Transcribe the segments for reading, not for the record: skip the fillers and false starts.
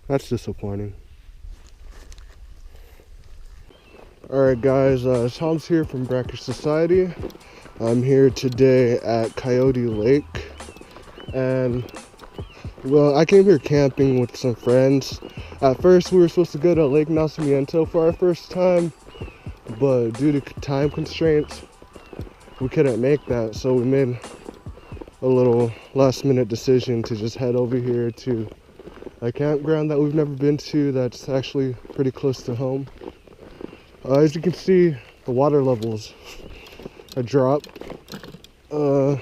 That's disappointing. Alright guys, Tom's here from Brackish Society. I'm here today at Coyote Lake, and well, I came here camping with some friends. At first we were supposed to go to Lake Nacimiento for our first time, but due to time constraints we couldn't make that, so we made a little last minute decision to just head over here to a campground that we've never been to that's actually pretty close to home. As you can see, the water levels are dropped. You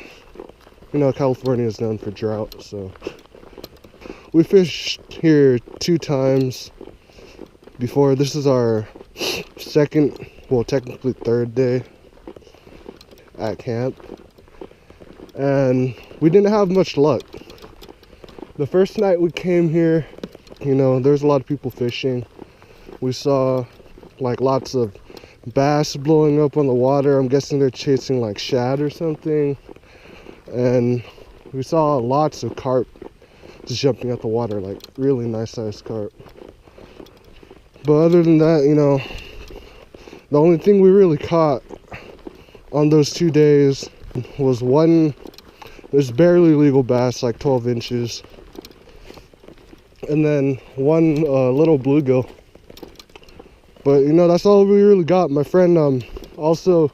know, California is known for drought, so we fished here 2 times before. This is our second, well, technically 3rd day at camp, and we didn't have much luck. The first night we came here, you know, there's a lot of people fishing. We saw like lots of bass blowing up on the water. I'm guessing they're chasing like shad or something. And we saw lots of carp just jumping at the water, like really nice sized carp. But other than that, you know, the only thing we really caught on those 2 days was one, there's barely legal bass, like 12 inches. And then one little bluegill. But you know, that's all we really got. My friend also,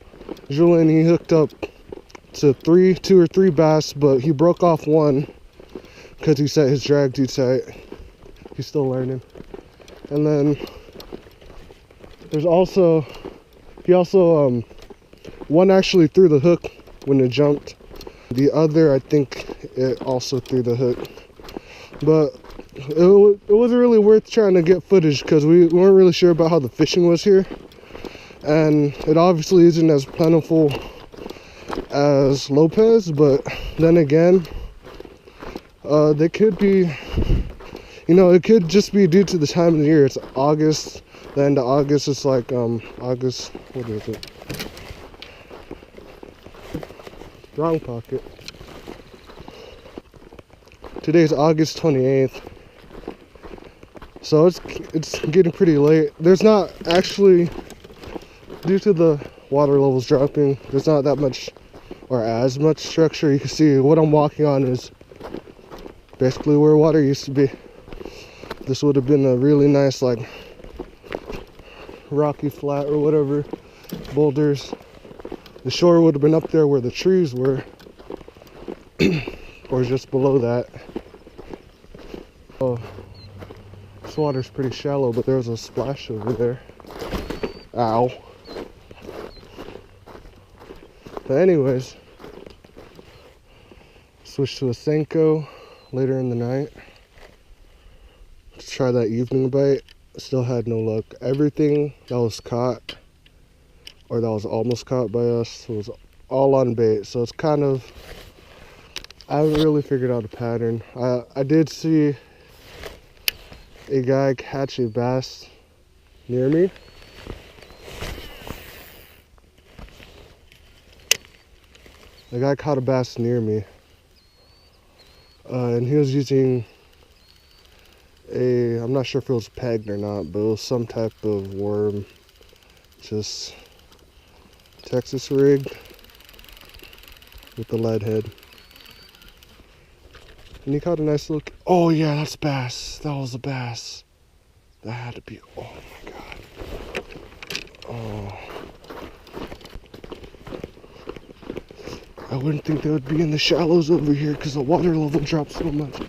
Julian, he hooked up to 2 or 3 bass, but he broke off one because he set his drag too tight. He's still learning. And then there's also, one actually threw the hook when it jumped. The other, I think it also threw the hook. But it wasn't really worth trying to get footage because we weren't really sure about how the fishing was here, and it obviously isn't as plentiful as Lopez. But then again, they could be, you know, it could just be due to the time of the year. It's August, the end of August. It's like August, what is it, wrong pocket. Today's August 28th. So it's getting pretty late. There's not actually, due to the water levels dropping, there's not that much or as much structure. You can see what I'm walking on is basically where water used to be. This would have been a really nice like rocky flat or whatever, boulders. The shore would have been up there where the trees were or just below that. Oh, this water's pretty shallow, but there's a splash over there. Ow. But anyways, switch to a Senko later in the night to try that evening bite. Still had no luck. Everything that was caught, or that was almost caught by us, was all on bait. So it's kind of, I haven't really figured out a pattern. I did see a guy catch a bass near me. A guy caught a bass near me, and he was using a, I'm not sure if it was pegged or not, but it was some type of worm, just Texas rig with the lead head. And he caught a nice look. Oh yeah, that's bass. That was a bass. That had to be, oh my God. Oh. I wouldn't think they would be in the shallows over here because the water level dropped so much.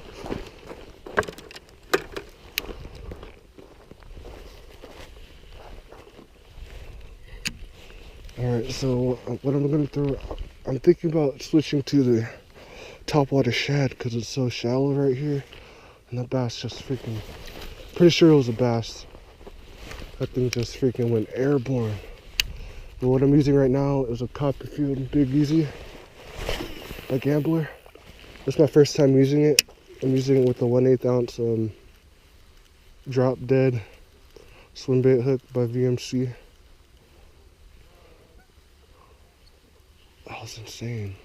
Alright, so what I'm going to throw, I'm thinking about switching to the topwater shad because it's so shallow right here. And that bass just freaking, pretty sure it was a bass. That thing just freaking went airborne. But what I'm using right now is a Copperfield Big Easy, a Gambler. This is my first time using it. I'm using it with a 1/8 ounce drop dead swim bait hook by VMC. That was insane.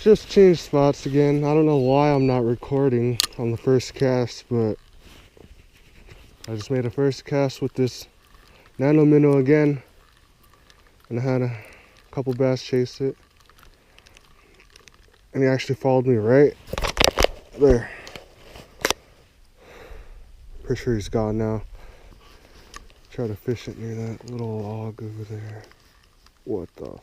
just changed spots again. I don't know why I'm not recording on the first cast, but I just made a first cast with this nano minnow again, and I had a couple bass chase it, and he actually followed me right there. Pretty sure he's gone now. Try to fish it near that little log over there. What the fuck?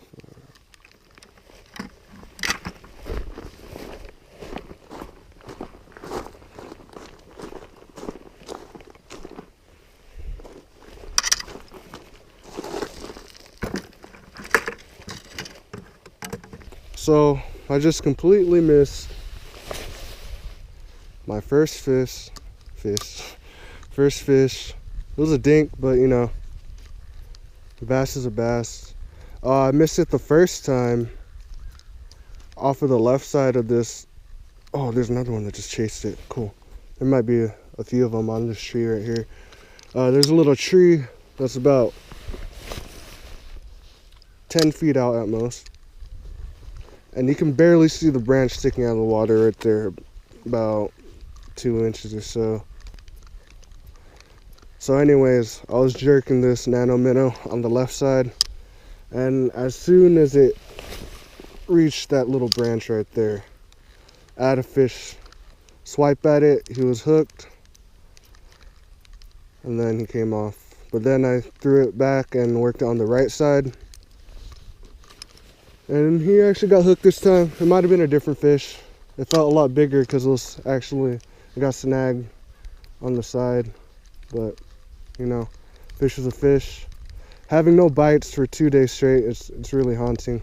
So I just completely missed my first fish. First fish. It was a dink, but you know, a bass is a bass. I missed it the first time off of the left side of this. Oh, there's another one that just chased it. Cool. There might be a few of them on this tree right here. There's a little tree that's about 10 feet out at most. And you can barely see the branch sticking out of the water right there, about 2 inches or so. So anyways, I was jerking this nano minnow on the left side, and as soon as it reached that little branch right there, I had a fish swipe at it. He was hooked, and then he came off. But then I threw it back and worked it on the right side, and he actually got hooked this time. It might have been a different fish. It felt a lot bigger because it got snagged on the side. But you know, fish was a fish. Having no bites for 2 days straight, it's really haunting.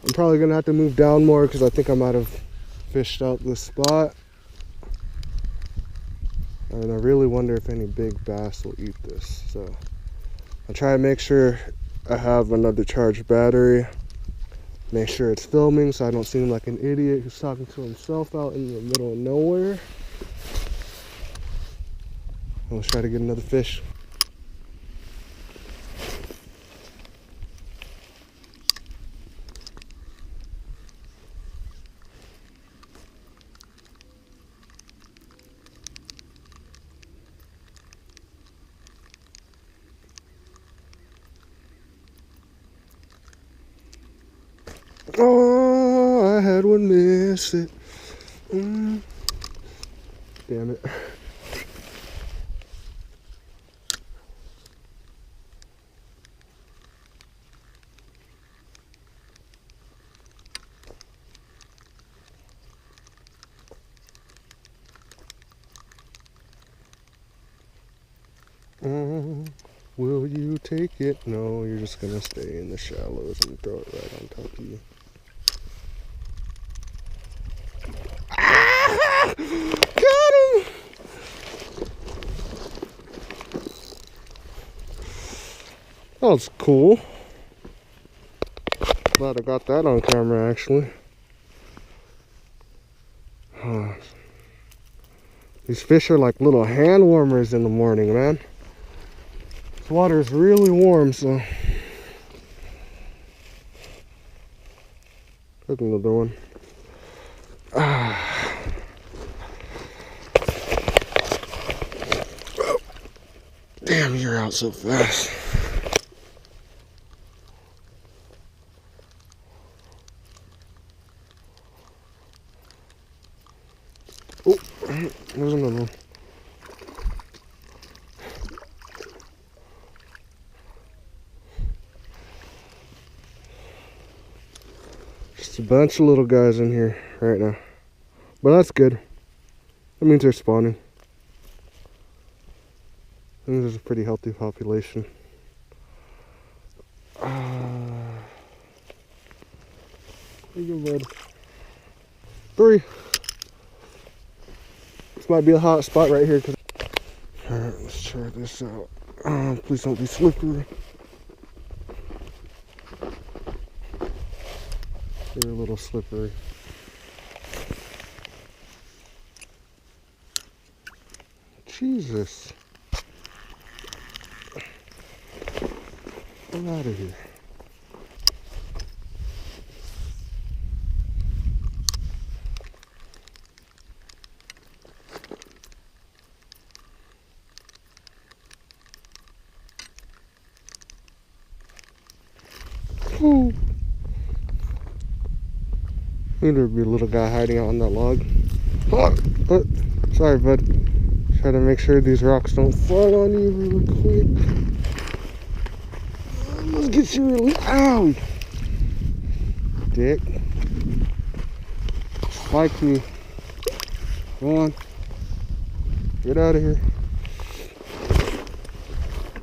I'm probably gonna have to move down more because I think I might have fished out this spot. And I really wonder if any big bass will eat this. So I'll try to make sure I have another charged battery. Make sure it's filming so I don't seem like an idiot who's talking to himself out in the middle of nowhere. Let's try to get another fish. Oh, I had one miss it. Damn it. Will you take it? No, you're just gonna stay in the shallows and throw it right on top of you. Ah! Got him! That was cool. Glad I got that on camera actually. These fish are like little hand warmers in the morning, man. This water is really warm, so. There's another one. Damn, you're out so fast. Oh, there's another one. Just a bunch of little guys in here right now. But that's good. That means they're spawning. I think there's a pretty healthy population. There you go, bud. 3. This might be a hot spot right here. Alright, let's try this out. Please don't be slippery. They're a little slippery. Jesus. Get out of here. Ooh. There'd be a little guy hiding out on that log. Oh, oh, sorry, bud. Try to make sure these rocks don't fall on you really quick. Let's get you really. Ow! Dick. Spike me. Go on. Get out of here.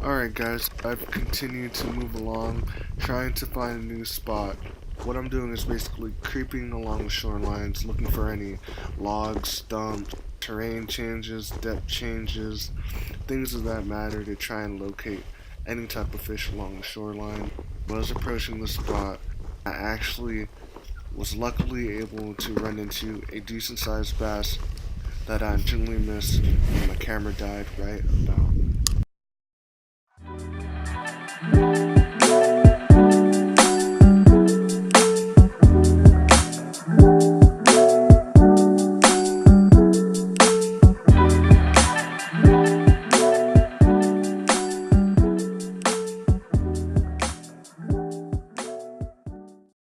Alright guys, I've continued to move along, trying to find a new spot. What I'm doing is basically creeping along the shorelines, looking for any logs, stumps, terrain changes, depth changes, things of that matter to try and locate any type of fish along the shoreline. When I was approaching the spot, I actually was luckily able to run into a decent sized bass that I genuinely missed when my camera died right about